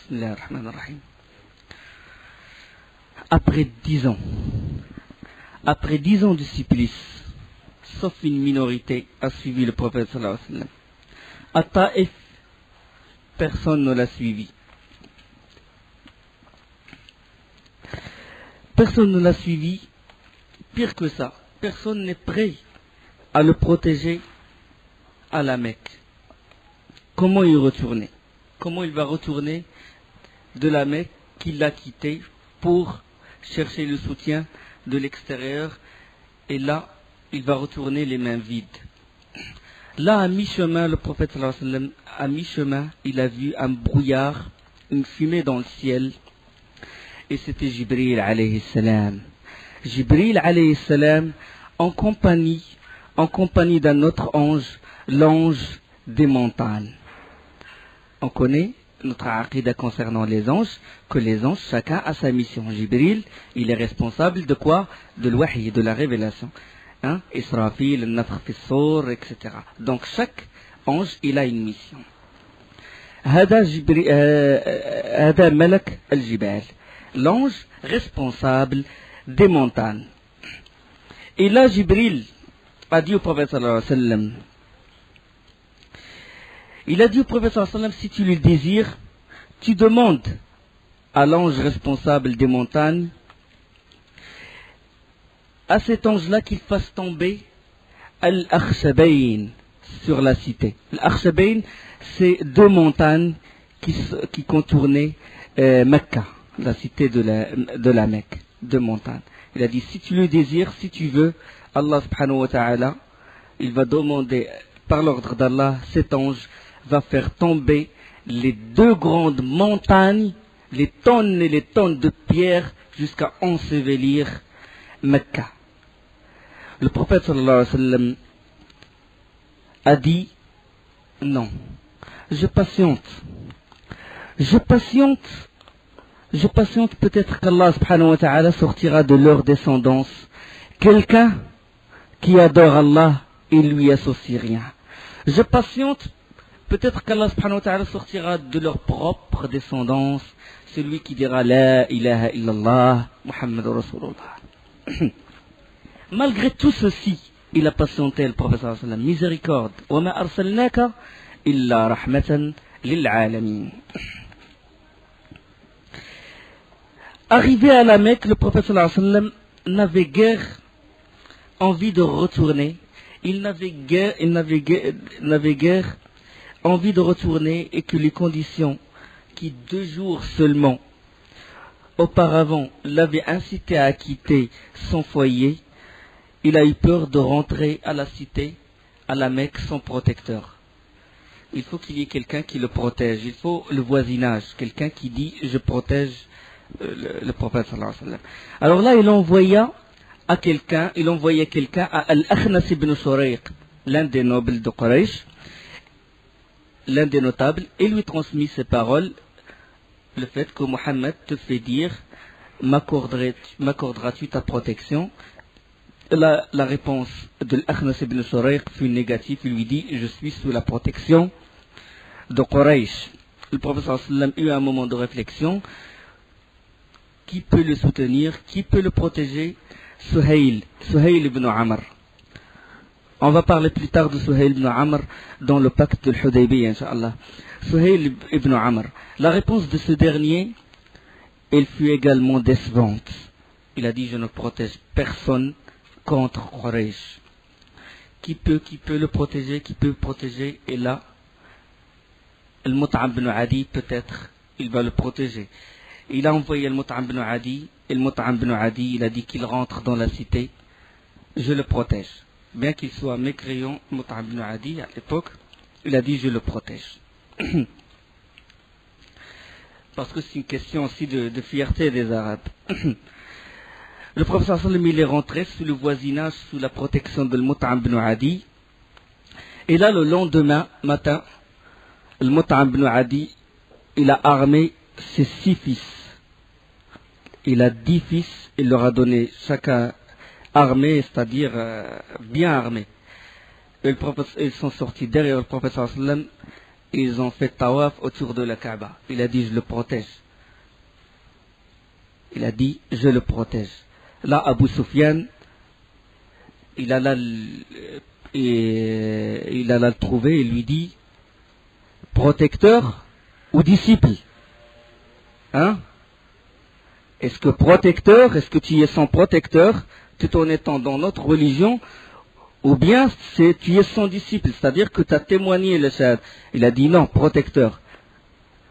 Bismillah ar-Rahman ar-Rahim. Après 10 ans de supplice, sauf une minorité a suivi le prophète sallallahu alayhi wa sallam. À Taïf, personne ne l'a suivi. Personne ne l'a suivi. Pire que ça, personne n'est prêt à le protéger à la Mecque. Comment y retourner? Comment il va retourner de la Mecque qu'il a quittée pour chercher le soutien de l'extérieur? Et là, il va retourner les mains vides. Là, à mi-chemin, le prophète sallallahu alayhi wa sallam, à mi-chemin, il a vu un brouillard, une fumée dans le ciel. Et c'était Jibril alayhi salam. Jibril alayhi salam en compagnie d'un autre ange, l'ange des montagnes. On connaît notre aqidah concernant les anges, que les anges, chacun a sa mission. Jibril, il est responsable de quoi? De l'wahy, de la révélation. Israfil, al-nafkh fi s-sur, etc. Donc chaque ange, il a une mission. هذا ملك الجبال, l'ange responsable des montagnes. Et là, Jibril a dit au prophète sallallahu alayhi wa sallam, il a dit au prophète sallallahu alayhi wa sallam, si tu le désires, tu demandes à l'ange responsable des montagnes, à cet ange-là qu'il fasse tomber Al-Akhshabayn sur la cité. Al-Akhshabayn, c'est 2 montagnes qui contournaient Mecca, la cité de la Mecque. 2 montagnes. Il a dit, si tu le désires, si tu veux, Allah subhanahu wa ta'ala, il va demander, par l'ordre d'Allah, cet ange va faire tomber les 2 grandes montagnes, les tonnes et les tonnes de pierres, jusqu'à ensevelir Mecca. Le prophète sallallahu alayhi wa sallam a dit, non, je patiente, peut-être qu'Allah subhanahu wa ta'ala sortira de leur descendance quelqu'un qui adore Allah et lui associe rien. Je patiente, peut-être qu'Allah subhanahu wa ta'ala sortira de leur propre descendance celui qui dira La ilaha illallah Muhammadur Rasulullah. Malgré tout ceci, il a patienté le prophète sallallahu alayhi wa sallam. Miséricorde. Wa ma arsalnaka illa rahmatan lil alamin. Arrivé à la Mecque, le prophète sallallahu alayhi wa sallam n'avait guère envie de retourner. Il n'avait guère envie de retourner, et que les conditions qui 2 jours seulement auparavant l'avaient incité à quitter son foyer, il a eu peur de rentrer à la cité, à la Mecque, sans protecteur. Il faut qu'il y ait quelqu'un qui le protège. Il faut le voisinage, quelqu'un qui dit je protège le prophète sallallahu alayhi wa sallam. Alors là, il envoyait quelqu'un à Al-Akhnas ibn Shurayq, l'un des nobles de Quraysh, l'un des notables, et lui transmis ces paroles, le fait que Mohammed te fait dire m'accorderas-tu ta protection? La réponse de l'Akhnas ibn Shurayq fut négative. Il lui dit je suis sous la protection de Quraysh. Le prophète sallallahu alayhi wa sallam eut un moment de réflexion. Qui peut le soutenir? Qui peut le protéger? Suhail ibn Amr. On va parler plus tard de Suhail ibn Amr dans le pacte de l'Hudaybiyah, Inch'Allah. Suhail ibn Amr. La réponse de ce dernier, elle fut également décevante. Il a dit je ne protège personne contre Quraysh. Qui peut le protéger? Qui peut le protéger? Et là, Al-Mut'ab ibn Adi, peut-être, il va le protéger. Il a envoyé Al-Mut'ab ibn Adi, et Al-Mut'ab ibn Adi, il a dit qu'il rentre dans la cité, je le protège. Bien qu'il soit mécréant, Al-Mut'ab ibn Adi, à l'époque, il a dit je le protège. Parce que c'est une question aussi de fierté des Arabes. Le professeur sallam, il est rentré sous le voisinage, sous la protection de Al-Mut'ab ibn Adi. Et là, le lendemain matin, Al-Mut'ab ibn Adi, il a armé ses 6 fils. Il a 10 fils, il leur a donné chacun armé, c'est-à-dire bien armé. Et ils sont sortis derrière le prophète sallam ils ont fait tawaf autour de la Kaaba. Il a dit, je le protège. Il a dit, je le protège. Là, Abu Sufyan, il alla le trouver et lui dit, protecteur ou disciple? Hein? Est-ce que protecteur, est-ce que tu es son protecteur, tout en étant dans notre religion, ou bien tu es son disciple, c'est-à-dire que tu as témoigné le shahad? Il a dit non, protecteur.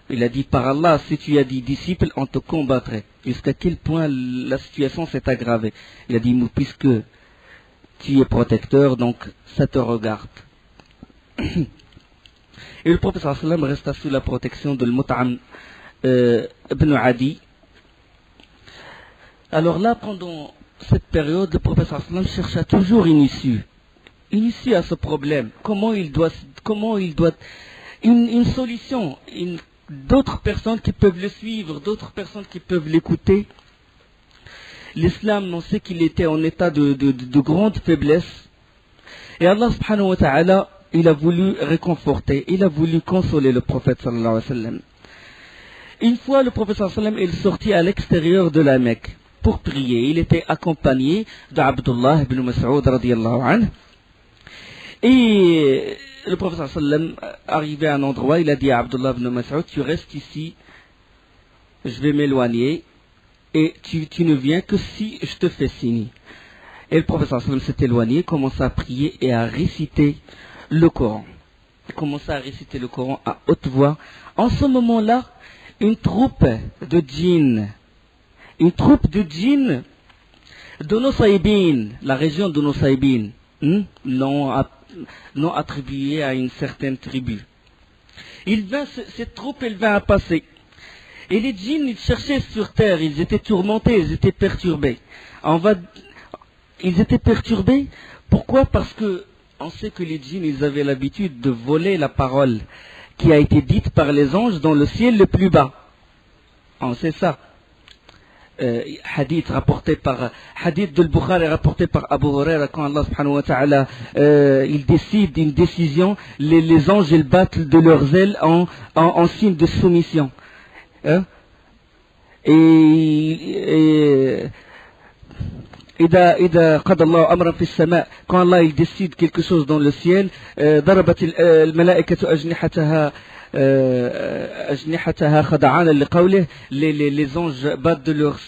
Il a dit, par Allah, si tu as dit disciple, on te combattrait. Jusqu'à quel point la situation s'est aggravée. Il a dit, puisque tu es protecteur, donc ça te regarde. Et le prophète sallallahu alayhi wa sallam resta sous la protection de Mut'am ibn Adi. Alors là, pendant cette période, le prophète sallallahu alayhi wa sallam chercha toujours une issue à ce problème. Comment il doit, une solution, d'autres personnes qui peuvent le suivre, d'autres personnes qui peuvent l'écouter. L'islam, on sait qu'il était en état de grande faiblesse. Et Allah subhanahu wa ta'ala, il a voulu réconforter, il a voulu consoler le prophète sallallahu alayhi wa sallam. Une fois, le prophète sallallahu alayhi wa sallam est sorti à l'extérieur de la Mecque pour prier. Il était accompagné d'Abdullah ibn Mas'ud radiyallahu anhu. Et le prophète sallallahu alayhi wa sallam, arrivé à un endroit, il a dit à Abdullah ibn Mas'ud, tu restes ici, je vais m'éloigner, et tu ne viens que si je te fais signe. Et le prophète sallallahu alayhi wa sallam s'est éloigné, commença à prier et à réciter le Coran. Il commença à réciter le Coran à haute voix. En ce moment-là, une troupe de djinns de Nusaybin, la région de Nusaybin, l'ont attribué à une certaine tribu. Cette troupe, elle vint à passer. Et les djinns, ils cherchaient sur terre, ils étaient tourmentés, ils étaient perturbés. Ils étaient perturbés, pourquoi? Parce que on sait que les djinns, ils avaient l'habitude de voler la parole qui a été dite par les anges dans le ciel le plus bas. On sait ça. Hadith de Bukhari rapporté par Abu Huraira, quand Allah subhanahu wa ta'ala il décide une décision, les anges ils battent de leurs ailes en signe de soumission. Hein? إذا قضى الله أمرا في السماء, quand Allah il décide quelque chose dans le ciel, ضربت الملائكة أجنحتها خضعانا لقوله, les anges battent de leurs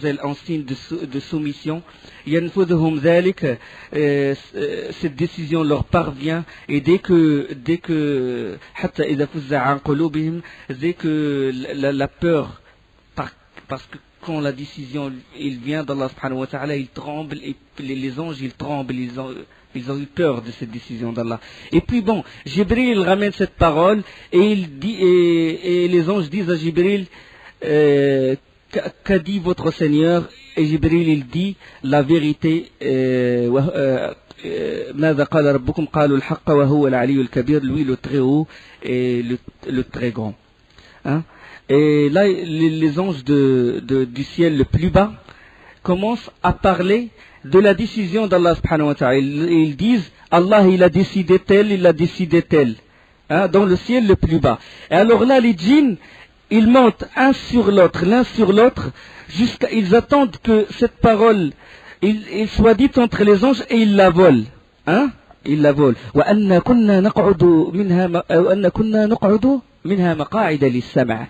ailes en signe de soumission. ينفذهم ذلك, cette décision leur parvient, et dès que حتى إذا فزع عن قلوبهم, dès que la peur, parce que quand la décision il vient d'Allah subhanahu wa ta'ala, ils tremblent, et les anges ils tremblent, ils ont eu peur de cette décision d'Allah. Et puis bon, Jibril ramène cette parole et il dit, et les anges disent à Jibril, qu'a dit votre Seigneur? Et Jibril il dit la vérité. ماذا قال ربكم قالوا الحق وهو العلي الكبير, lui le très haut et le très grand. Hein? Et là, les anges du ciel le plus bas commencent à parler de la décision d'Allah subhanahu wa ta'ala. Ils disent, Allah il a décidé tel, hein, dans le ciel le plus bas. Et alors là, les djinns, ils montent l'un sur l'autre, jusqu'à, ils attendent que cette parole, il soit dite entre les anges, et ils la volent. Hein? Ils la volent. وَأَنَّا كُنَّا نَقْعُدُ منها مقاعد للسمع,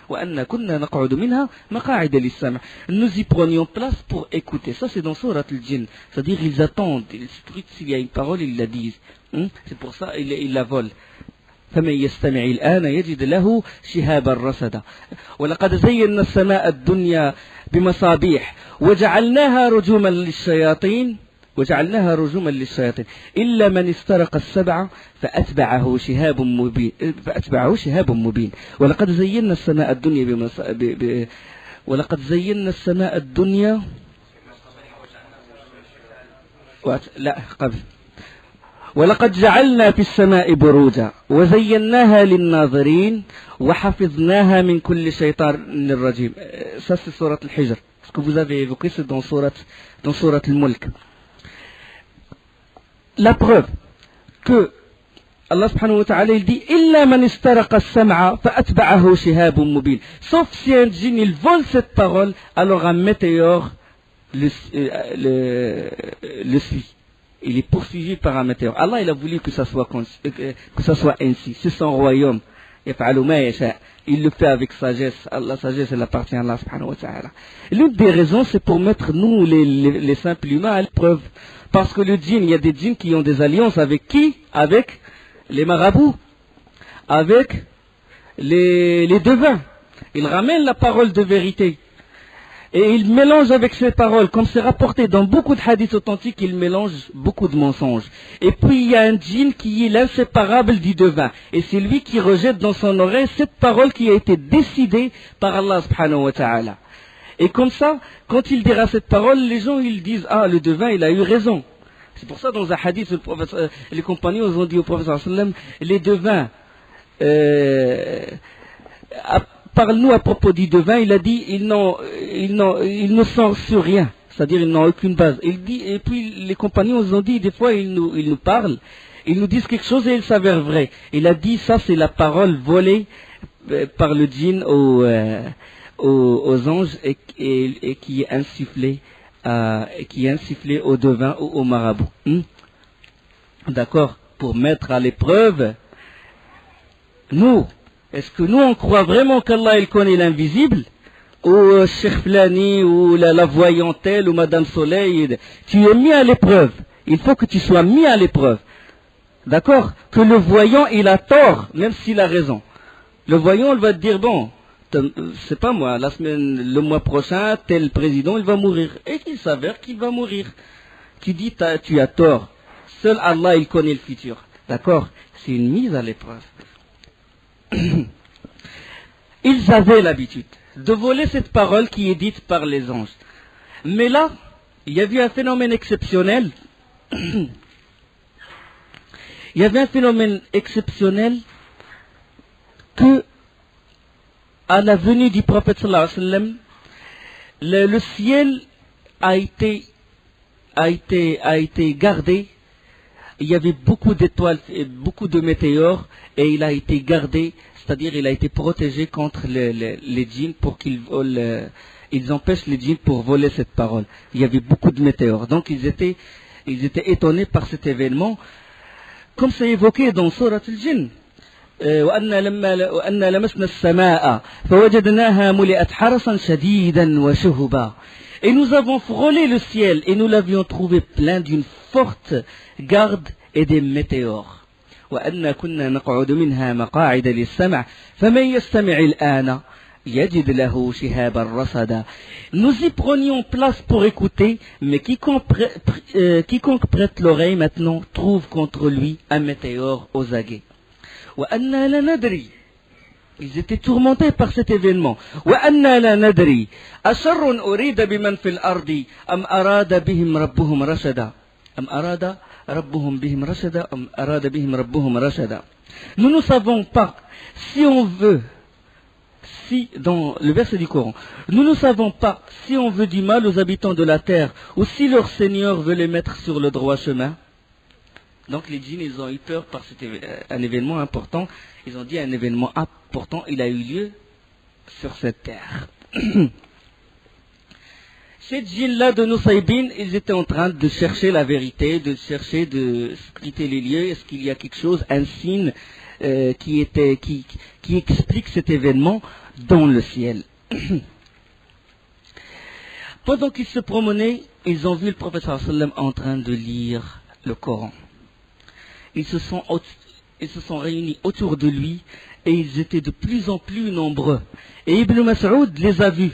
وأن كنا نقعد منها مقاعد للسمع. Nous y prenions place pour écouter. Ça c'est dans Surat al-Jinn. C'est-à-dire ils attendent, ils scrutent s'il y a une parole, ils la disent. C'est pour ça ils la volent. فمن يستمع الآن يجد له شهابا رصدا ولقد زينا السماء الدنيا بمصابيح وجعلناها رجوما للشياطين إلا من استرق السبع فأتبعه شهاب مبين ولقد زينا السماء الدنيا ولقد زينا السماء الدنيا ولقد جعلنا في السماء بروجا وزيناها للناظرين وحفظناها من كل شيطان رجيم. Ça c'est Surat al-Hijr. Ce que vous avez évoqué c'est dans Surat al-Mulk. La preuve que Allah subhanahu wa ta'ala il dit إِلَّا مَنِ اسْتَرَقَ السَّمْعَ فَأَتْبَعَهُ شِهَابٌ مُبِينٌ. Sauf si un djinn il vole cette parole, alors un météore le suit. Il est poursuivi par un météore. Allah il a voulu que ça soit ainsi. C'est son royaume. Il le fait avec sagesse. La sagesse elle appartient à Allah subhanahu wa ta'ala. L'une des raisons c'est pour mettre nous les simples humains à l'épreuve. Parce que le djinn, il y a des djinns qui ont des alliances avec qui? Avec les marabouts, avec les devins. Ils ramènent la parole de vérité. Et ils mélangent avec ces paroles, comme c'est rapporté dans beaucoup de hadiths authentiques, ils mélangent beaucoup de mensonges. Et puis il y a un djinn qui est l'inséparable du devin. Et c'est lui qui rejette dans son oreille cette parole qui a été décidée par Allah subhanahu wa ta'ala. Et comme ça, quand il dira cette parole, les gens ils disent « Ah, le devin, il a eu raison ». C'est pour ça, dans un hadith, les compagnons ont dit au prophète sallam, les devins, parle-nous à propos du devin, il a dit, ils ne sont sur rien, c'est-à-dire ils n'ont aucune base. Il dit, et puis les compagnons ont dit, des fois ils nous parlent, ils nous disent quelque chose et il s'avère vrai. Il a dit, ça c'est la parole volée par le djinn aux anges et qui est insufflée. Qui est insufflé au devin ou au marabout. D'accord? Pour mettre à l'épreuve, nous, est-ce que nous on croit vraiment qu'Allah il connaît l'invisible? Ou Cheikh Flani, ou la voyantelle, ou Madame Soleil, tu es mis à l'épreuve. Il faut que tu sois mis à l'épreuve. D'accord? Que le voyant il a tort, même s'il a raison. Le voyant il va te dire, bon, c'est pas moi, le mois prochain, tel président, il va mourir. Et qu'il s'avère qu'il va mourir. Tu dis, tu as tort. Seul Allah, il connaît le futur. D'accord? C'est une mise à l'épreuve. Ils avaient l'habitude de voler cette parole qui est dite par les anges. Mais là, il y avait un phénomène exceptionnel. Il y avait un phénomène exceptionnel que à la venue du prophète sallallahu alayhi wa sallam, le ciel a été gardé. Il y avait beaucoup d'étoiles et beaucoup de météores et il a été gardé, c'est-à-dire il a été protégé contre les djinns pour qu'ils empêchent les djinns pour voler cette parole. Il y avait beaucoup de météores. Donc ils étaient étonnés par cet événement, comme c'est évoqué dans Sourate al-Jinn. وأن لمسنا السماء فوجدناها ملئت حرسا شديدا وشهبا. Et nous avons frôlé le ciel et nous l'avions trouvé plein d'une forte garde et des météores. وأن كنا نقعد منها مقاعد للسمع فمن يستمع الآن يجد له شهابا رصدا. Nous y prenions place pour écouter, mais quiconque prête l'oreille maintenant trouve contre lui un météore aux aguets. وأنا لا ندري. Ils étaient tourmentés par cet événement. وأنا لا ندري أشر أريد بمن في الأرض أم أراد بهم ربهم رشدا أم أراد ربهم بهم رشدا أم أراد بهم ربهم رشدا. Nous ne savons pas si on veut, dans le verset du Coran, nous ne savons pas si on veut du mal aux habitants de la terre ou si leur Seigneur veut les mettre sur le droit chemin. Donc les djinns, ils ont eu peur par un événement important. Ils ont dit un événement important, il a eu lieu sur cette terre. Ces djinns-là de Nusaybin, ils étaient en train de chercher la vérité, de chercher de scruter les lieux. Est-ce qu'il y a quelque chose, un signe qui explique cet événement dans le ciel? Pendant qu'ils se promenaient, ils ont vu le prophète sallallahu alayhi wa sallam en train de lire le Coran. Ils se sont réunis autour de lui et ils étaient de plus en plus nombreux. Et Ibn Mas'ud les a vus.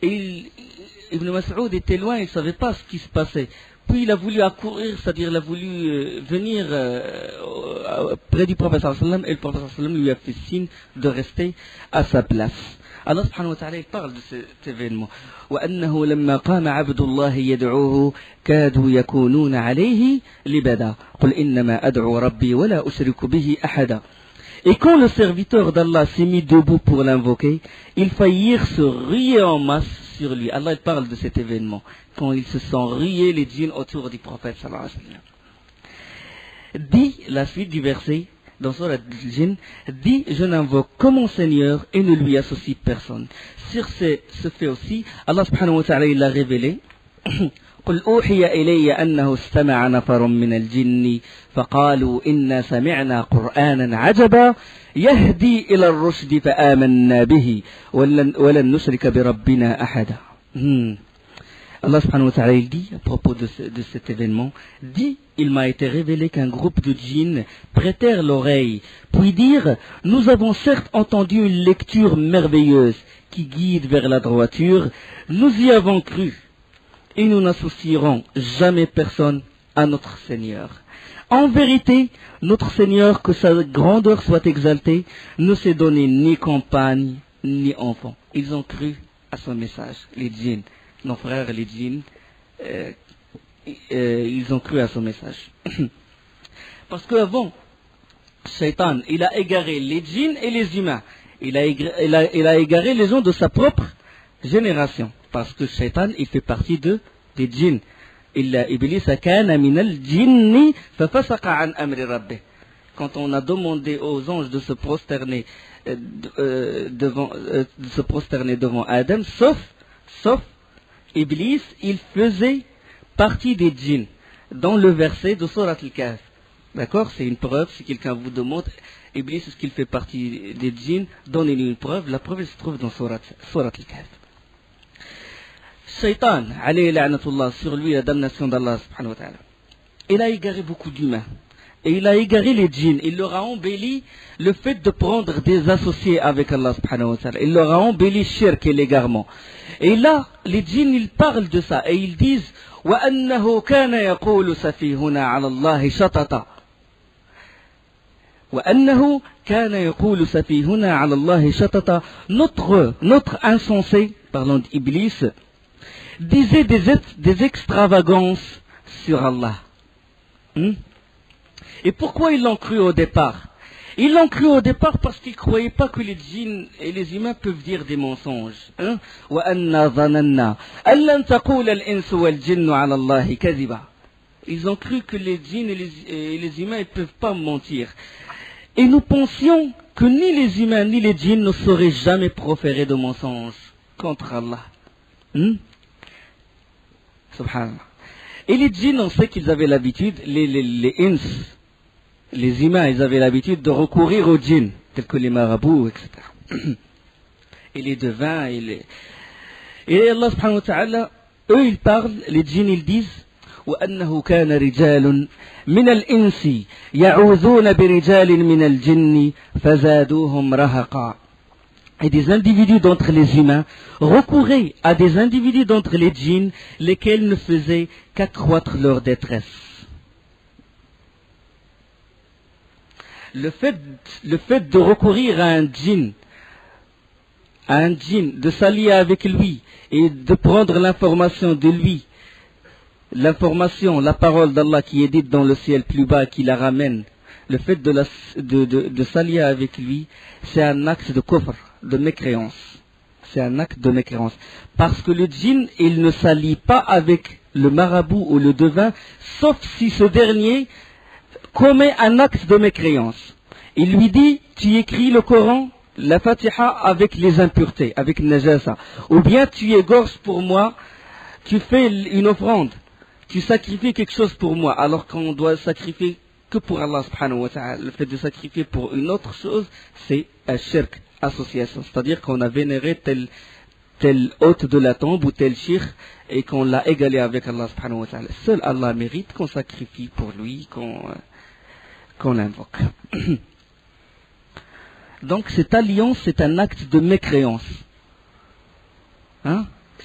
Et Ibn Mas'ud était loin, il ne savait pas ce qui se passait. Puis il a voulu accourir, c'est-à-dire il a voulu venir près du prophète sallallahu alayhi wa sallam et le prophète sallallahu alayhi wa sallam lui a fait signe de rester à sa place. Allah subhanahu wa ta'ala parle de cet événement. وأنه لما قام عبد الله يدعوه كادوا يكونون عليه لبدا قل إنما أدعو ربي ولا أشرك به أحدا. Et quand le serviteur d'Allah s'est mis debout pour l'invoquer, ils faillirent se ruer en masse sur lui. Allah parle de cet événement, quand ils se sont rués les djinns autour du prophète sallallahu alayhi wa sallam. Dit la suite du verset, dans Surat al-Jinn, dit: je n'invoque que mon Seigneur et ne lui associe personne. Sur ce fait aussi, Allah subhanahu wa ta'ala il a révélé: قل أوحي إلي أنه استمع نفر من الجن فقالوا إنا سمعنا قرآنا عجبا يهدي إلى الرشد فآمنا به ولن نشرك بربنا أحدا. Allah subhanahu wa ta'ala il dit à propos de cet événement, dit: il m'a été révélé qu'un groupe de djinns prêtèrent l'oreille, puis dirent: nous avons certes entendu une lecture merveilleuse qui guide vers la droiture, nous y avons cru, et nous n'associerons jamais personne à notre Seigneur. En vérité, notre Seigneur, que sa grandeur soit exaltée, ne s'est donné ni compagne, ni enfant. Ils ont cru à son message, les djinns. Nos frères les djinns, ils ont cru à son message. Parce qu'avant, Shaitan, il a égaré les djinns et les humains. Il a égaré les gens de sa propre génération. Parce que Shaitan, il fait partie des djinns. Iblis kana minal jinni fafasaqa an amri rabbih. Quand on a demandé aux anges de se prosterner devant Adam, sauf Iblis, il faisait partie des djinns, dans le verset de Surat al-Kahf. D'accord? C'est une preuve, si quelqu'un vous demande, Iblis, est-ce qu'il fait partie des djinns? Donnez-lui une preuve, la preuve elle se trouve dans Surat al-Kahf. Shaitan, alayhi la'natullah, sur lui la damnation d'Allah subhanahu wa ta'ala. Il a égaré beaucoup d'humains. Et il a égaré les djinns. Il leur a embelli le fait de prendre des associés avec Allah subhanahu wa ta'ala. Il leur a embelli shirk et l'égarement. Et là, les djinns, ils parlent de ça. Et ils disent: وَأَنَّهُ كَانَ يَقُولُ سَفِيهُنَا عَلَى اللَّهِ شَطَطًا. وَأَنَّهُ كَانَ يَقُولُ سَفِيهُنَا عَلَى اللَّهِ شَطَطًا. Notre insensé, parlant d'Iblis, disait des extravagances sur Allah. Et pourquoi ils l'ont cru au départ? Ils l'ont cru au départ parce qu'ils ne croyaient pas que les djinns et les humains peuvent dire des mensonges. Ils ont cru que les djinns et les humains ne peuvent pas mentir. Et nous pensions que ni les humains ni les djinns ne sauraient jamais proférer de mensonges contre Allah. Subhanallah. Et les djinns, on sait qu'ils avaient l'habitude, les ins, les humains, ils avaient l'habitude de recourir aux djinns, tels que les marabouts, etc. Et les devins, et Allah subhanahu wa ta'ala, eux ils parlent, les djinns ils disent: وَأَنَّهُ كَانَ رِجَالٌ مِنَ الْإِنسِ يَعُوذُونَ بِرِجَالٍ مِنَ الْجِنِّ فَزَادُوهُمْ رَهَقًا. Et des individus d'entre les humains recouraient à des individus d'entre les djinns, lesquels ne faisaient qu'accroître leur détresse. Le fait de recourir à un djinn, de s'allier avec lui et de prendre l'information de lui, la parole d'Allah qui est dite dans le ciel plus bas, qui la ramène, le fait de s'allier avec lui, c'est un acte de kufr, de mécréance. C'est un acte de mécréance. Parce que le djinn, il ne s'allie pas avec le marabout ou le devin, sauf si ce dernier commet un acte de mécréance. Il lui dit: tu écris le Coran, la Fatiha, avec les impuretés, avec najasa. Ou bien tu égorges pour moi, tu fais une offrande, tu sacrifies quelque chose pour moi, alors qu'on doit sacrifier que pour Allah subhanahu wa ta'ala. Le fait de sacrifier pour une autre chose, c'est un shirk, association. C'est-à-dire qu'on a vénéré tel hôte de la tombe ou tel shirk et qu'on l'a égalé avec Allah subhanahu wa ta'ala. Seul Allah mérite qu'on sacrifie pour lui, qu'on l'invoque. Donc cette alliance, c'est un acte de mécréance.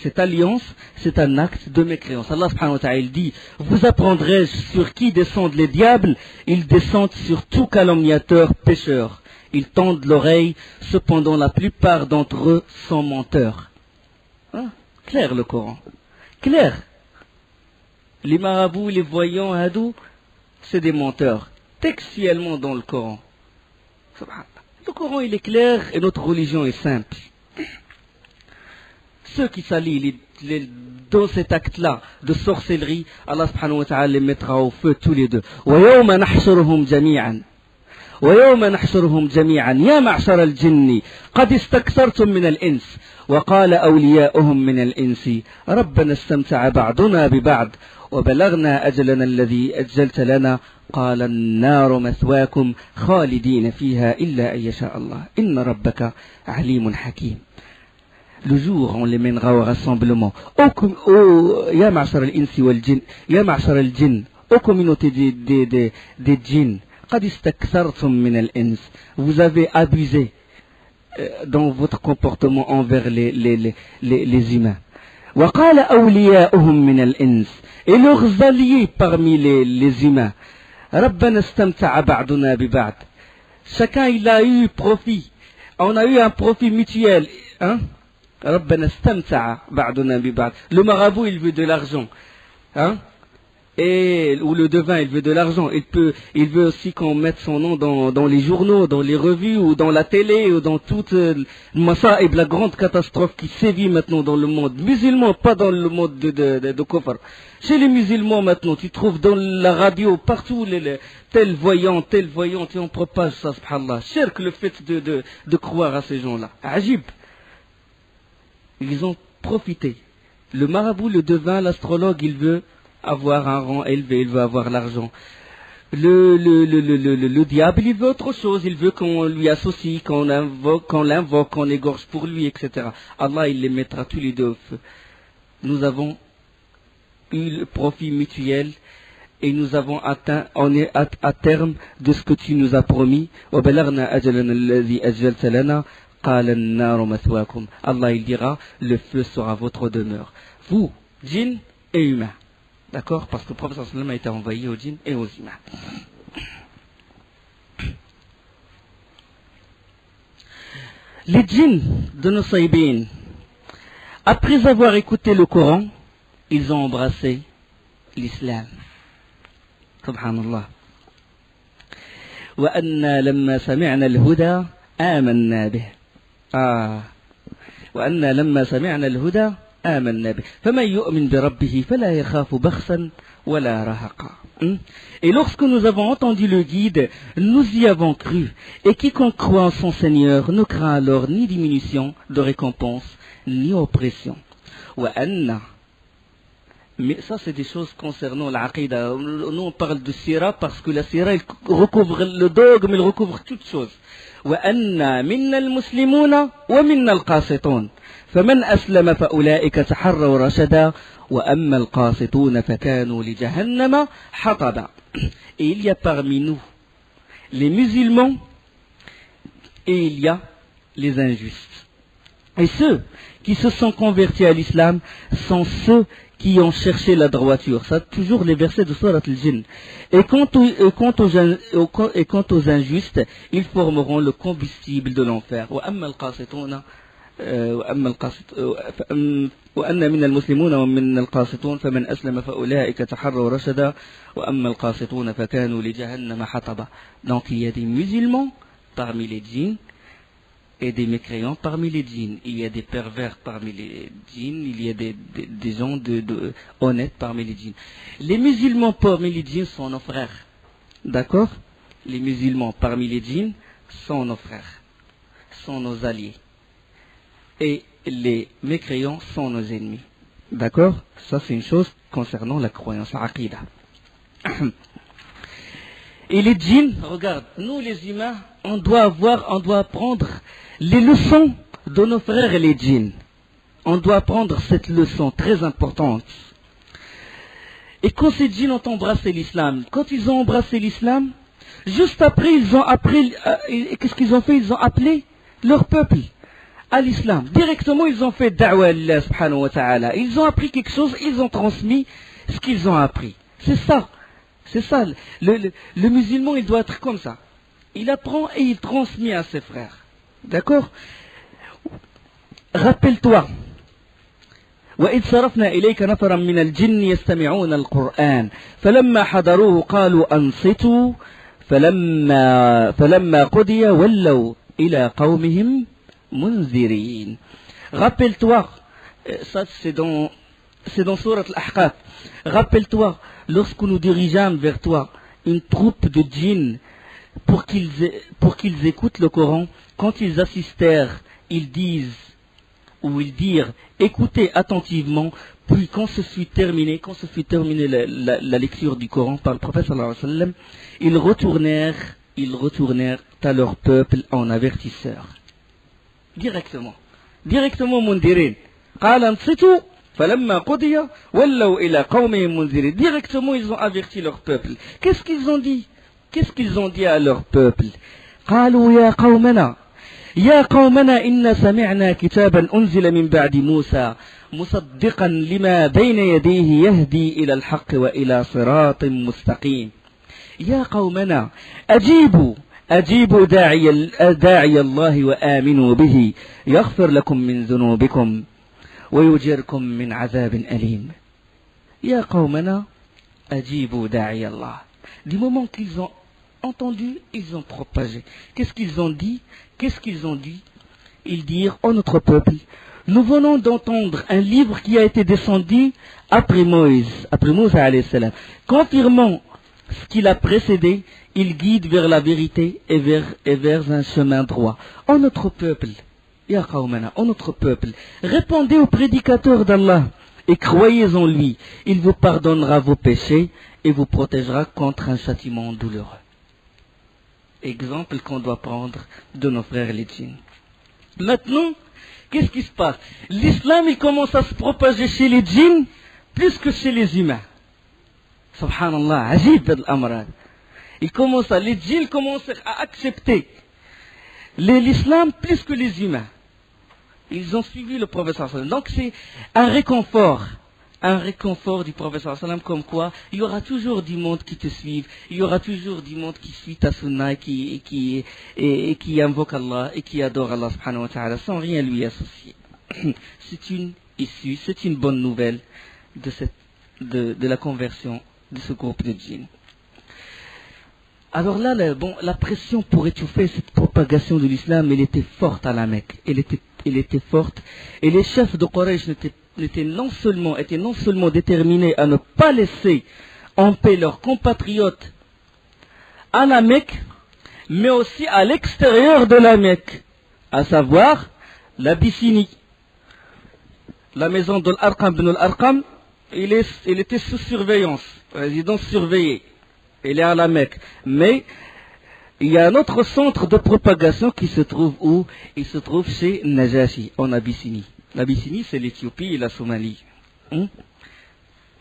Cette alliance, c'est un acte de mécréance. Allah subhanahu wa ta'ala dit: vous apprendrai-je sur qui descendent les diables? Ils descendent sur tout calomniateur pécheur. Ils tendent l'oreille, cependant la plupart d'entre eux sont menteurs. Clair le Coran. Clair. Les marabouts, les voyants, hadous, c'est des menteurs. Textuellement dans le Coran. Le Coran il est clair et notre religion est simple. Ceux qui s'allient dans cet acte-là de sorcellerie, Allah subhanahu wa ta'ala les mettra au feu tous les deux. وَيَوْمَ نَحْشُرُهُمْ جَمِيعًا ويوم نحشرهم جميعا يا معشر الجن قد استكثرتم من الإنس وقال أولياؤهم من الإنس ربنا استمتع بعضنا ببعض وبلغنا أجلنا الذي أجلت لنا قال النار مثواكم خالدين فيها إلا أن يشاء الله إن ربك عليم حكيم. Le jour on les mènera au rassemblement. Ya ma'shar al-insi wal jinn, ya ma'shar al-jinn, aux communautés des djinns, qad istakthartum min al-ins. Vous avez abusé dans votre comportement envers les humains. Wa qala awliya'uhum min al-ins. Et leurs alliés parmi les humains. Rabbana istamta'a ba'duna bi ba'd. Chacun il a eu profit. On a eu un profit mutuel, hein? Le marabout il veut de l'argent, hein? Ou le devin il veut de l'argent. Il veut aussi qu'on mette son nom dans les journaux, dans les revues ou dans la télé ou dans toute Masa'ib, la grande catastrophe qui sévit maintenant dans le monde musulman, pas dans le monde de Kofar. Chez les musulmans maintenant, tu trouves dans la radio partout tel voyant, et on propage ça, subhanallah. Cherche le fait de croire à ces gens-là. Ajib. Ils ont profité. Le marabout, le devin, l'astrologue, il veut avoir un rang élevé, il veut avoir l'argent. Le diable, il veut autre chose, il veut qu'on lui associe, qu'on l'invoque, qu'on égorge pour lui, etc. Allah, il les mettra tous les deux au feu. Nous avons eu le profit mutuel et nous avons atteint, on est à terme de ce que tu nous as promis. Allah il dira, le feu sera votre demeure. Vous, djinns et humains. D'accord? Parce que le prophète sallallahu alayhi wa sallam a été envoyé aux djinns et aux humains. Les djinns de Nusaybin, après avoir écouté le Coran, ils ont embrassé l'islam. Subhanallah. وأنا لما سمعنا الهدى آمنا به. وأنا لما سمعنا الهدى آمنا به فمن يؤمن بربه فلا يخاف بخسا ولا رهقا. Et lorsque nous avons entendu le guide, nous y avons cru. Et quiconque croit en son Seigneur ne craint alors ni diminution de récompense, ni oppression. وأن. Mais ça, c'est des choses concernant l'aqida. Nous, on parle de sira parce que la sira, elle recouvre le dogme, elle recouvre toutes choses. وأن منا المسلمون ومنا القاسطون فمن أسلم فأولئك تحروا رشدا وأما القاسطون فكانوا لجهنم حطبا. Et il y a parmi nous les musulmans et il y a les injustes. Et ceux qui se sont convertis à l'islam sont ceux qui ont cherché la droiture. Ça, toujours les versets de Surat al-Jinn. Et quant aux injustes, ils formeront le combustible de l'enfer. وأن من المسلمون ومن القاسطون فمن أسلم فأولئك تحروا رشدا وأما القاسطون فكانوا لجهنم حطبا. Donc il y a des musulmans parmi les djinns et des mécréants parmi les djinns. Il y a des pervers parmi les djinns, il y a des gens honnêtes parmi les djinns. Les musulmans parmi les djinns sont nos frères. D'accord? Les musulmans parmi les djinns sont nos frères, sont nos alliés. Et les mécréants sont nos ennemis. D'accord? Ça c'est une chose concernant la croyance aqida. Et les djinns, regarde, nous les humains, on doit apprendre les leçons de nos frères et les djinns. On doit apprendre cette leçon très importante. Et quand ces djinns ont embrassé l'islam, quand ils ont embrassé l'islam, juste après ils ont appris, qu'est-ce qu'ils ont fait? Ils ont appelé leur peuple à l'islam. Directement ils ont fait da'wa Allah subhanahu wa ta'ala. Ils ont appris quelque chose, ils ont transmis ce qu'ils ont appris. C'est ça. C'est ça. Le musulman il doit être comme ça. Il apprend et il transmet à ses frères. D'accord? Rappelle-toi. وإذ صرفنا إليك نفرا من الجن يستمعون القرآن فلما حضروه قالوا أنصتوا فلما قضي ولوا إلى قومهم منذرين. Rappelle-toi, ça c'est dans Surat Al-Ahqaf. Rappelle-toi, lorsque nous dirigeâmes vers toi une troupe de djinns pour qu'ils écoutent le Coran. Quand ils assistèrent, ils dirent, écoutez attentivement. Puis quand ce fut terminé la lecture du Coran par le prophète sallallahu alayhi wa sallam, ils retournèrent à leur peuple en avertisseurs. Directement mundirin. Directement ils ont averti leur peuple. Qu'est-ce qu'ils ont dit à leur peuple? يا قومنا إن سمعنا كتابا أنزل من بعد موسى مصدقا لما بين يديه يهدي إلى الحق وإلى صراط مستقيم. يا قومنا أجيبوا داعي الله وآمنوا به يغفر لكم من ذنوبكم ويجركم من عذاب أليم. يا قومنا أجيبوا داعي الله. Du moment qu'ils ont entendu, ils ont propagé. Qu'est-ce qu'ils ont dit? Ils dirent, ô notre peuple, nous venons d'entendre un livre qui a été descendu après Moïse alayhi salam. Confirmant ce qu'il a précédé, il guide vers la vérité et vers un chemin droit. Ô notre peuple, ya qawmana, ô notre peuple, répondez au prédicateur d'Allah et croyez en lui. Il vous pardonnera vos péchés et vous protégera contre un châtiment douloureux. Exemple qu'on doit prendre de nos frères les djinns. Maintenant, qu'est-ce qui se passe? L'islam, il commence à se propager chez les djinns plus que chez les humains. Subhanallah, ajib al-amran. Les djinns commencent à accepter l'islam plus que les humains. Ils ont suivi le prophète sallallahu alayhi wa sallam. Donc c'est un réconfort du prophète sallallahu alayhi wa sallam, comme quoi il y aura toujours du monde qui te suive, il y aura toujours du monde qui suit ta sunna et qui invoque Allah et qui adore Allah subhanahu wa ta'ala sans rien lui associer. C'est une issue, c'est une bonne nouvelle de la conversion de ce groupe de djinns. Alors là, la pression pour étouffer cette propagation de l'islam, elle était forte à la Mecque. Elle était forte. Et les chefs de Quraysh étaient non seulement déterminés à ne pas laisser en paix leurs compatriotes à la Mecque, mais aussi à l'extérieur de la Mecque, à savoir l'Abyssinie. La maison de l'Arqam ibn al-Arqam, il était sous surveillance, résidence surveillée. Il est à la Mecque. Mais il y a un autre centre de propagation qui se trouve où? Il se trouve chez Najashi, en Abyssinie. L'Abyssinie, c'est l'Éthiopie et la Somalie.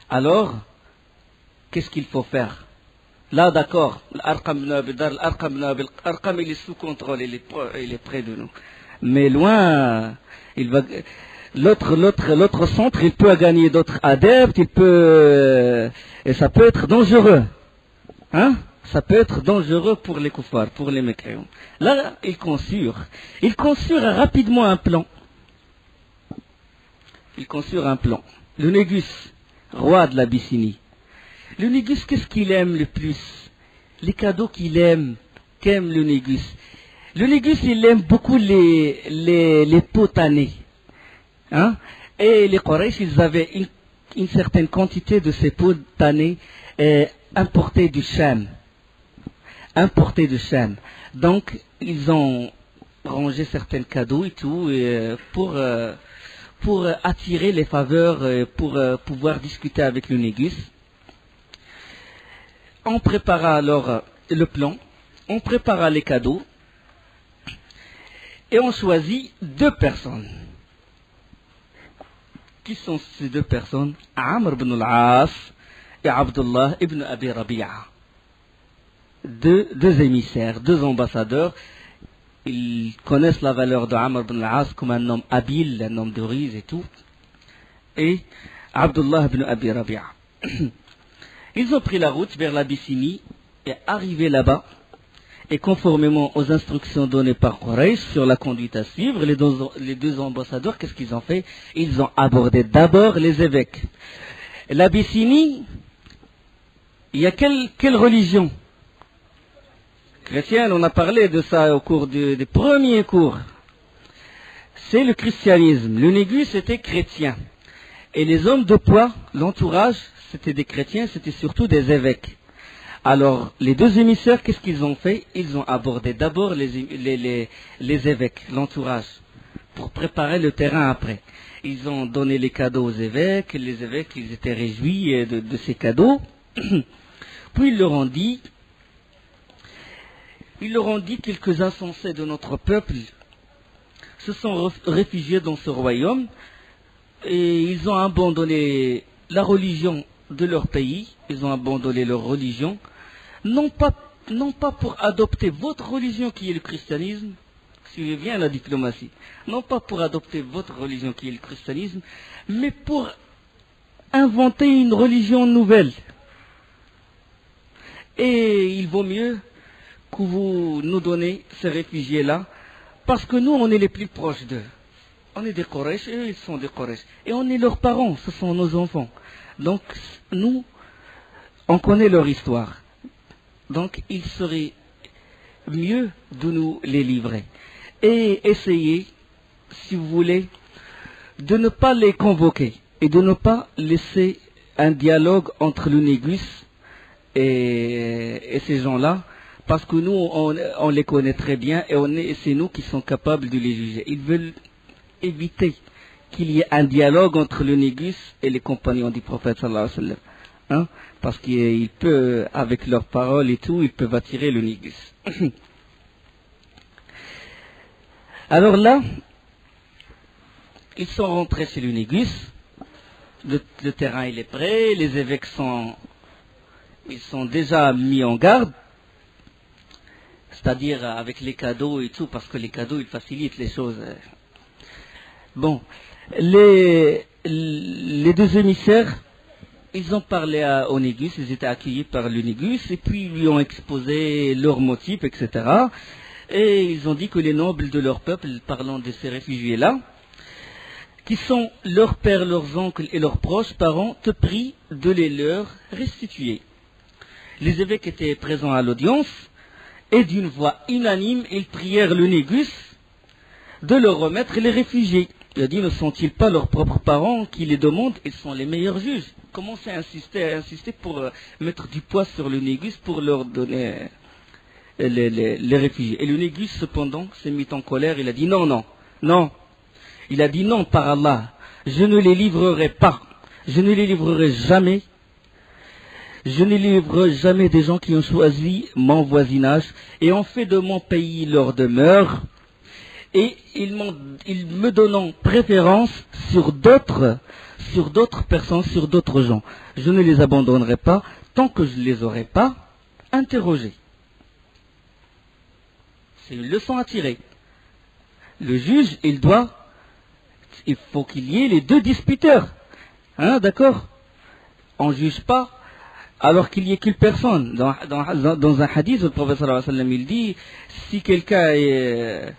Alors, qu'est-ce qu'il faut faire? Là, d'accord, l'Arqam il est sous contrôle, il est près de nous. Mais loin, l'autre centre, il peut gagner d'autres adeptes, et ça peut être dangereux. Ça peut être dangereux pour les koufars, pour les mécréants. Là, ils conçurent rapidement un plan. Le Négus, roi de l'Abyssinie. Le Négus, qu'est-ce qu'il aime le plus? Les cadeaux qu'aime le Négus. Le Négus, il aime beaucoup les peaux tannées. Et les Quraysh, ils avaient une certaine quantité de ces peaux tannées importées du Sham. Donc, ils ont rangé certains cadeaux et tout, pour attirer les faveurs, pour pouvoir discuter avec le Négus. On prépara alors le plan, on prépara les cadeaux, et on choisit 2 personnes. Qui sont ces 2 personnes? Amr ibn al-As et Abdullah ibn Abi Rabi'a. Deux émissaires, 2 ambassadeurs. Ils connaissent la valeur de Amr ibn al-As comme un homme habile, un homme de ruse et tout. Et Abdullah ibn Abi Rabi'a. Ils ont pris la route vers l'Abyssinie et arrivés là-bas, et conformément aux instructions données par Quraysh sur la conduite à suivre, les deux ambassadeurs, qu'est-ce qu'ils ont fait? Ils ont abordé d'abord les évêques. L'Abyssinie, il y a quelle religion? Chrétienne, on a parlé de ça au cours des premiers cours. C'est le christianisme. Le Négus était chrétien. Et les hommes de poids, l'entourage, c'était des chrétiens, c'était surtout des évêques. Alors, les deux émissaires, qu'est-ce qu'ils ont fait? Ils ont abordé d'abord les évêques, l'entourage, pour préparer le terrain après. Ils ont donné les cadeaux aux évêques, les évêques, ils étaient réjouis de ces cadeaux. Puis ils leur ont dit quelques insensés de notre peuple se sont réfugiés dans ce royaume et ils ont abandonné la religion de leur pays, ils ont abandonné leur religion, non pas pour adopter votre religion qui est le christianisme, suivez bien la diplomatie, non pas pour adopter votre religion qui est le christianisme, mais pour inventer une religion nouvelle. Et il vaut mieux que vous nous donnez ces réfugiés-là, parce que nous, on est les plus proches d'eux. On est des Quraysh, et eux, ils sont des Quraysh. Et on est leurs parents, ce sont nos enfants. Donc, nous, on connaît leur histoire. Donc, il serait mieux de nous les livrer. Et essayez, si vous voulez, de ne pas les convoquer et de ne pas laisser un dialogue entre le Négus et ces gens-là, parce que nous, on les connaît très bien et c'est nous qui sommes capables de les juger. Ils veulent éviter qu'il y ait un dialogue entre le Négus et les compagnons du prophète sallallahu alayhi wa sallam. Hein? Parce qu'ils peuvent, avec leurs paroles et tout, ils peuvent attirer le Négus. Alors là, ils sont rentrés chez le Négus, le terrain il est prêt, les évêques ils sont déjà mis en garde, c'est-à-dire avec les cadeaux et tout, parce que les cadeaux ils facilitent les choses. Bon, les deux émissaires, ils ont parlé au Négus, ils étaient accueillis par le Négus, et puis ils lui ont exposé leurs motifs, etc. Et ils ont dit que les nobles de leur peuple, parlant de ces réfugiés-là, qui sont leurs pères, leurs oncles et leurs proches parents, te prient de les leur restituer. Les évêques étaient présents à l'audience, et d'une voix unanime, ils prièrent le Négus de leur remettre les réfugiés. Il a dit, ne sont-ils pas leurs propres parents qui les demandent? Ils sont les meilleurs juges. Commencez à insister pour mettre du poids sur le Négus pour leur donner les réfugiés. Et le Négus, cependant, s'est mis en colère. Il a dit non. Il a dit non, par Allah. Je ne les livrerai pas. Je ne les livrerai jamais. Je ne livrerai jamais des gens qui ont choisi mon voisinage et ont fait de mon pays leur demeure. Et ils me donnent préférence sur d'autres personnes, sur d'autres gens. Je ne les abandonnerai pas tant que je ne les aurai pas interrogés. C'est une leçon à tirer. Le juge, il faut qu'il y ait les deux disputeurs. Hein, d'accord? On ne juge pas alors qu'il n'y ait qu'une personne. Dans un hadith, le prophète sallallahu alayhi wa sallam, il dit, si quelqu'un est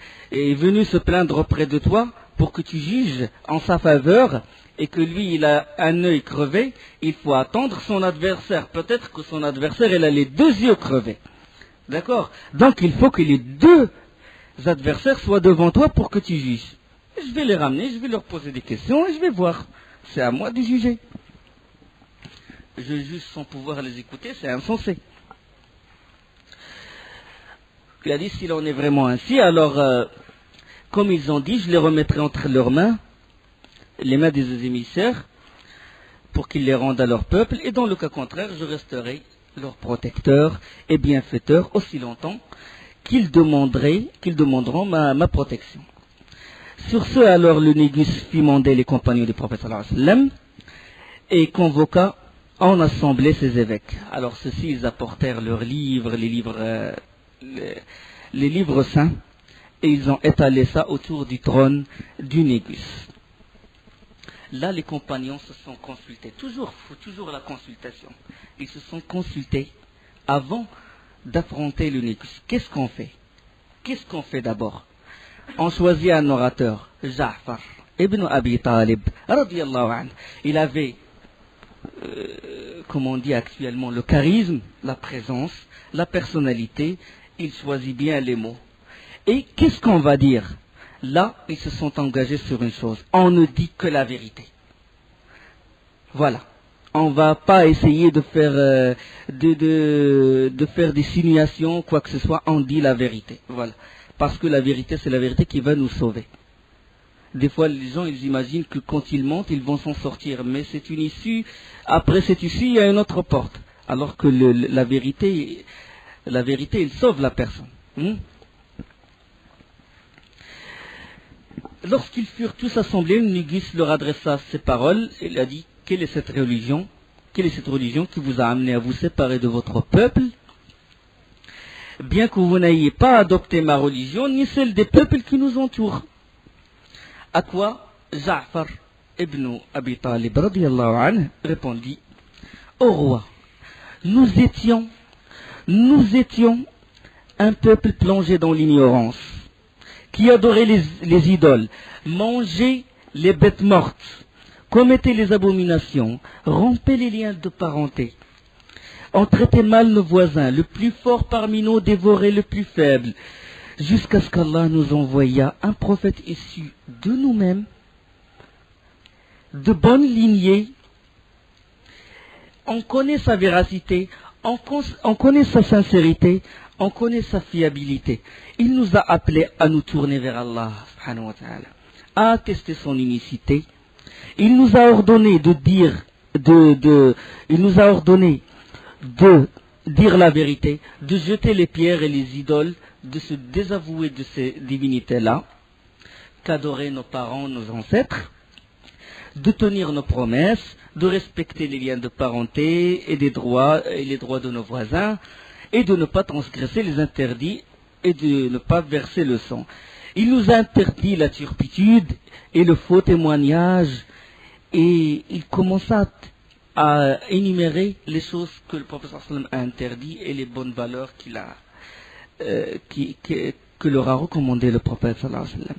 venu se plaindre auprès de toi pour que tu juges en sa faveur et que lui il a un œil crevé, il faut attendre son adversaire. Peut-être que son adversaire il a les deux yeux crevés. D'accord? Donc il faut que les deux adversaires soient devant toi pour que tu juges. Je vais les ramener, je vais leur poser des questions et je vais voir. C'est à moi de juger. Je juge sans pouvoir les écouter, c'est insensé. Il a dit, s'il en est vraiment ainsi, alors, comme ils ont dit, je les remettrai entre leurs mains, les mains des émissaires, pour qu'ils les rendent à leur peuple, et dans le cas contraire, je resterai leur protecteur et bienfaiteur aussi longtemps qu'ils demanderont ma protection. Sur ce, alors, le Négus fit mander les compagnons du prophète sallallahu alayhi wa sallam et convoqua en assemblée ses évêques. Alors ceux-ci, ils apportèrent leurs livres, les livres saints, et ils ont étalé ça autour du trône du Négus. Là, les compagnons se sont consultés. Faut toujours la consultation. Ils se sont consultés avant d'affronter le Négus. Qu'est-ce qu'on fait? Qu'est-ce qu'on fait d'abord? On choisit un orateur, Ja'far ibn Abi Talib, radiyallahu anhu. Il avait comme on dit actuellement, le charisme, la présence, la personnalité, il choisit bien les mots. Et qu'est-ce qu'on va dire? Là, ils se sont engagés sur une chose. On ne dit que la vérité. Voilà. On va pas essayer de faire, de faire des simulations, quoi que ce soit, on dit la vérité. Voilà. Parce que la vérité, c'est la vérité qui va nous sauver. Des fois, les gens, ils imaginent que quand ils montent, ils vont s'en sortir. Mais c'est une issue, après cette issue, il y a une autre porte. Alors que la vérité, elle sauve la personne. Lorsqu'ils furent tous assemblés, Nugus leur adressa ces paroles. Il a dit, quelle est cette religion? Quelle est cette religion qui vous a amené à vous séparer de votre peuple? Bien que vous n'ayez pas adopté ma religion, ni celle des peuples qui nous entourent. À quoi Ja'far ibn Abi Talib radiyallahu anhu répondit, ô roi, nous étions un peuple plongé dans l'ignorance, qui adorait les idoles, mangeait les bêtes mortes, commettait les abominations, rompait les liens de parenté. On traitait mal nos voisins, le plus fort parmi nous dévorait le plus faible, jusqu'à ce qu'Allah nous envoya un prophète issu de nous-mêmes, de bonne lignée. On connaît sa véracité, on connaît sa sincérité, on connaît sa fiabilité. Il nous a appelés à nous tourner vers Allah, subhanahu wa ta'ala, à attester son unicité. Il nous a ordonné de dire, il nous a ordonné de dire la vérité, de jeter les pierres et les idoles, de se désavouer de ces divinités-là, qu'adoraient nos parents, nos ancêtres, de tenir nos promesses, de respecter les liens de parenté et les droits de nos voisins, et de ne pas transgresser les interdits et de ne pas verser le sang. Il nous a interdit la turpitude et le faux témoignage, et il commença à énumérer les choses que le prophète sallallahu alayhi wa sallam a interdit et les bonnes valeurs que leur a recommandé le prophète sallallahu alayhi wa sallam.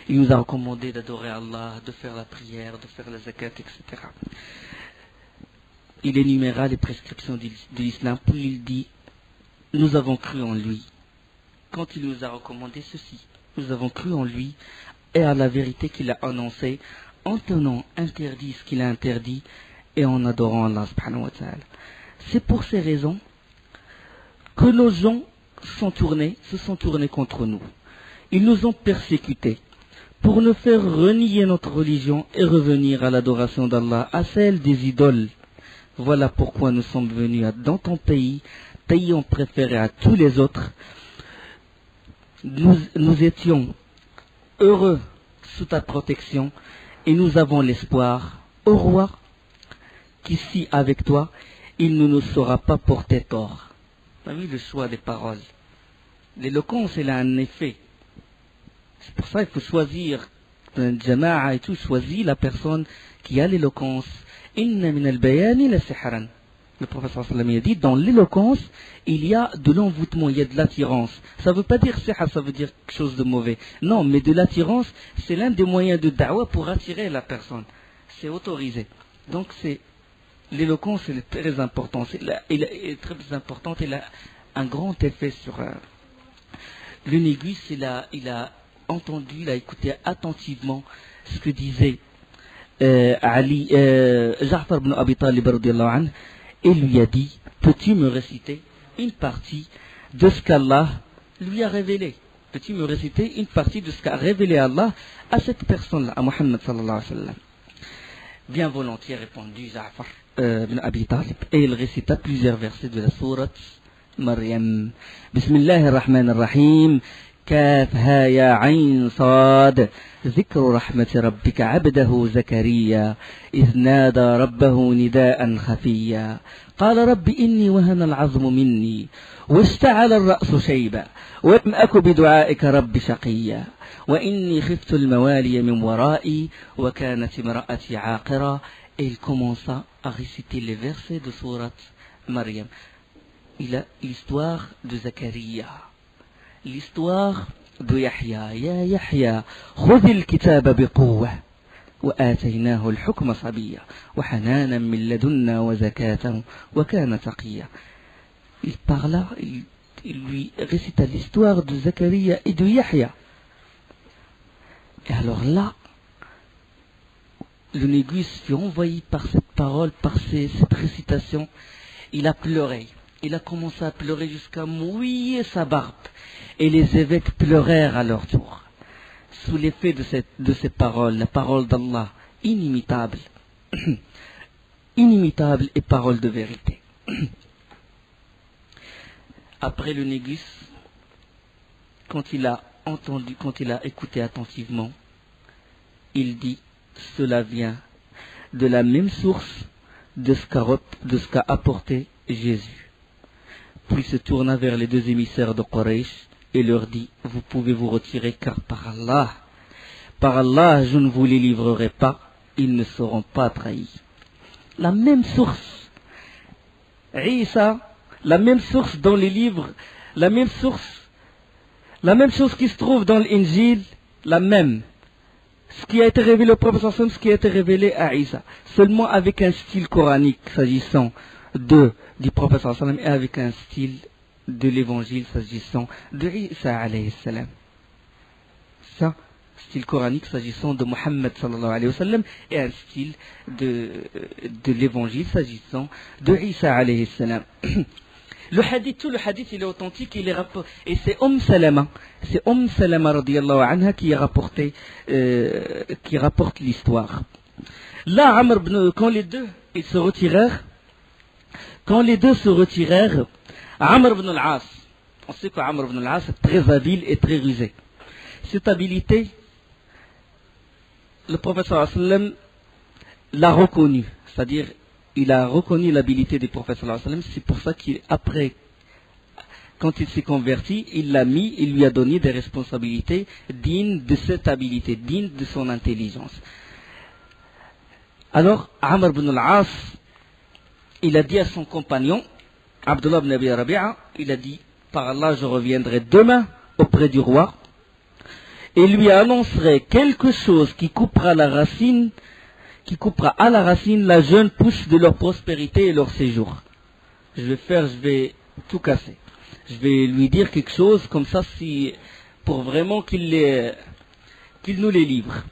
Il nous a recommandé d'adorer Allah, de faire la prière, de faire la zakat, etc. Il énuméra les prescriptions de l'islam, puis il dit, nous avons cru en lui. Quand il nous a recommandé ceci, nous avons cru en lui et à la vérité qu'il a annoncée, en tenant interdit ce qu'il a interdit et en adorant Allah subhanahu wa ta'ala. C'est pour ces raisons que nos gens se sont tournés contre nous. Ils nous ont persécutés pour nous faire renier notre religion et revenir à l'adoration d'Allah, à celle des idoles. Voilà pourquoi nous sommes venus dans ton pays, ayant préféré à tous les autres. Nous étions heureux sous ta protection et nous avons l'espoir, ô roi, qu'ici avec toi, il ne nous saura pas porter tort. Vous avez vu le choix des paroles. L'éloquence, elle a un effet. C'est pour ça qu'il faut choisir un jama'a et tout, choisir la personne qui a l'éloquence. Inna min al-bayani la sihran. Le prophète sallallahu alayhi wa sallam a dit, dans l'éloquence, il y a de l'envoûtement, il y a de l'attirance. Ça ne veut pas dire siha, ça veut dire quelque chose de mauvais. Non, mais de l'attirance, c'est l'un des moyens de da'wah pour attirer la personne. C'est autorisé. Donc l'éloquence, elle est très importante. Elle est très importante, elle a un grand effet sur le négus. Il a entendu, il a écouté attentivement ce que disait Ja'far ibn Abi Talib radiyallahu anhu, et lui a dit, peux-tu me réciter une partie de ce qu'Allah lui a révélé? Peux-tu me réciter une partie de ce qu'a révélé Allah à cette personne-là, à Muhammad sallallahu alayhi wa sallam? Bien volontiers répondu Ja'far ibn Abi Talib, et il récita plusieurs versets de la sourate Maryam. Bismillahir Rahmanir Rahim. كافها يا عين صاد ذكر رحمة ربك عبده زكريا إذ نادى ربه نداء خفيا قال رب إني وهن العظم مني واشتعل الرأس شيبا ولم أك بدعائك رب شقيا وإني خفت الموالي من ورائي وكانت امرأتي عاقرا. Et il commença à réciter les versets de sourate Maryam. Il a l'histoire de Zacharia, l'histoire de Yahya. يا يحيى خذ الكتاب بقوة وآتيناه الحكم صبيا وحنانا من لدنا وزكاة وكان تقيا. Il parla, il lui récita l'histoire de Zacharia et de Yahya. Et alors là, le négus fut envahi par cette parole, par cette récitation. Il a pleuré. Il a commencé à pleurer jusqu'à mouiller sa barbe. Et les évêques pleurèrent à leur tour. Sous l'effet de ces paroles, la parole d'Allah, inimitable, inimitable et parole de vérité. Après le négus, quand il a entendu, quand il a écouté attentivement, il dit, cela vient de la même source de ce qu'a apporté Jésus. Puis se tourna vers les deux émissaires de Quraysh et leur dit, vous pouvez vous retirer car par Allah, je ne vous les livrerai pas, ils ne seront pas trahis. La même source, Isa, la même source dans les livres, la même chose qui se trouve dans l'Injil, la même. Ce qui a été révélé au prophète, ce qui a été révélé à Isa, seulement avec un style coranique s'agissant du prophète et avec un style de l'évangile s'agissant de Isa alayhi salam. Ça, style coranique s'agissant de Muhammad sallallahu alayhi wa sallam et un style de l'évangile s'agissant de Isa alayhi salam. Tout le hadith, il est authentique, et c'est Salama radiyallahu anha qui rapporte l'histoire. Là, quand les deux se retirèrent, Amr ibn al-As, on sait que Amr ibn al-As est très habile et très rusé. Cette habileté, le prophète sallallahu alayhi wa sallam l'a reconnue, c'est-à-dire il a reconnu l'habilité du prophète sallallahu alayhi wa sallam. C'est pour ça qu'après, quand il s'est converti, il lui a donné des responsabilités dignes de cette habilité, dignes de son intelligence. Alors, Amr ibn al-As, il a dit à son compagnon, Abdullah ibn Abi Rabi'a, il a dit, par Allah, je reviendrai demain auprès du roi, et lui annoncerai quelque chose qui coupera à la racine la jeune pousse de leur prospérité et leur séjour. Je vais tout casser. Je vais lui dire quelque chose comme ça, pour vraiment qu'il nous les livre.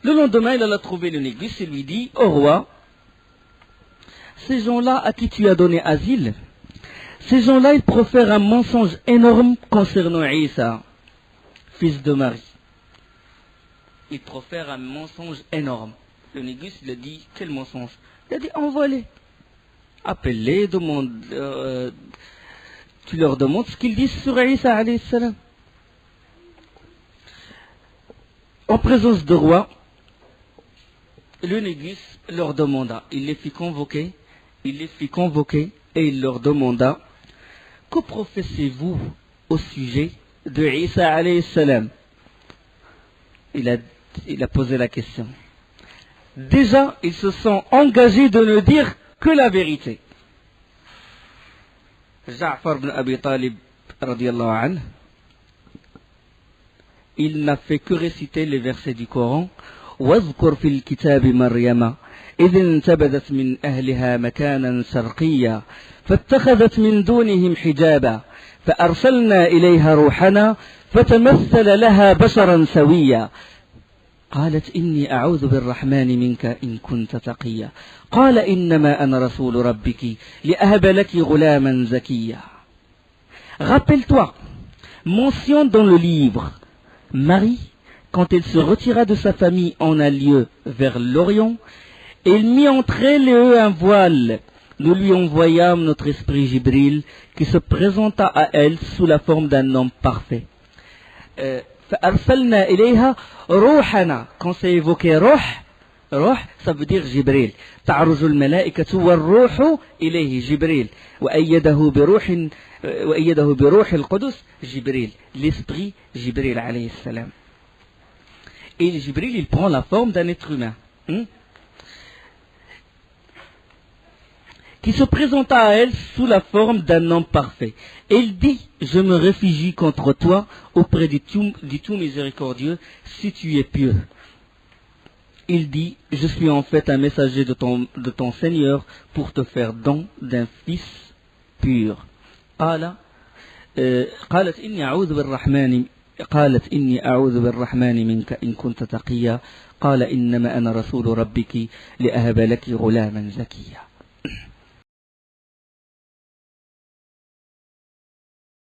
Le lendemain, il alla trouver le négus et lui dit, ô roi, ces gens-là à qui tu as donné asile, ces gens-là, ils profèrent un mensonge énorme concernant Isa, fils de Marie. Ils profèrent un mensonge énorme. Le négus, il a dit, quel mensonge? Il a dit, envoie-les. Appelle-les, tu leur demandes ce qu'ils disent sur Isa alayhi salam. En présence de roi, le négus leur demanda, il les fit convoquer et il leur demanda, que professez-vous au sujet de Isa alayhi salam? Il a posé la question. Déjà, ils se sont engagés de ne dire que la vérité. Ja'far ibn Abi Talib, radiyallahu anhu, il n'a fait que réciter les versets du Coran. وَاذْكُرْ فِي الْكِتَابِ مَرْيَمَ إِذِ انْتَبَذَتْ مِنْ أَهْلِهَا مَكَانًا شَرْقِيًّا فَاتَّخَذَتْ مِنْ دُونِهِمْ حِجَابًا فَأَرْسَلْنَا إِلَيْهَا رُوحَنَا فَتَمَثَّلَ لَهَا بَشَرًا سَوِيًّا قالت إني أعوذ بالرحمن منك إن كنت تقيا قال إنما أنا رسول ربك لأهب لك غلاما زكيا. Rappelle-toi, mention dans le livre, Marie, quand elle se retira de sa famille en un lieu vers l'Orient, elle mit entre elle et eux un voile. Nous lui envoyâmes notre esprit Jibril qui se présenta à elle sous la forme d'un homme parfait. فأرسلنا إليها روحنا. Quand c'est évoqué روح, ça veut dire Jibril. تعرج الملائكة والروح إليه جبريل وأيده بروح القدس جبريل. L'esprit Jibril alayhi salam. Et le Jibril, il prend la forme d'un être humain. Qui se présenta à elle sous la forme d'un homme parfait. Et il dit, je me réfugie contre toi auprès du tout miséricordieux, si tu es pieux. Il dit, je suis en fait un messager de ton Seigneur pour te faire don d'un fils pur. قالت إني أعوذ بالرحمن قالت إني أعوذ بالرحمن منك إن كنت تقيا قال إنما أنا رسول ربك لأهب لك غلاما زكيا.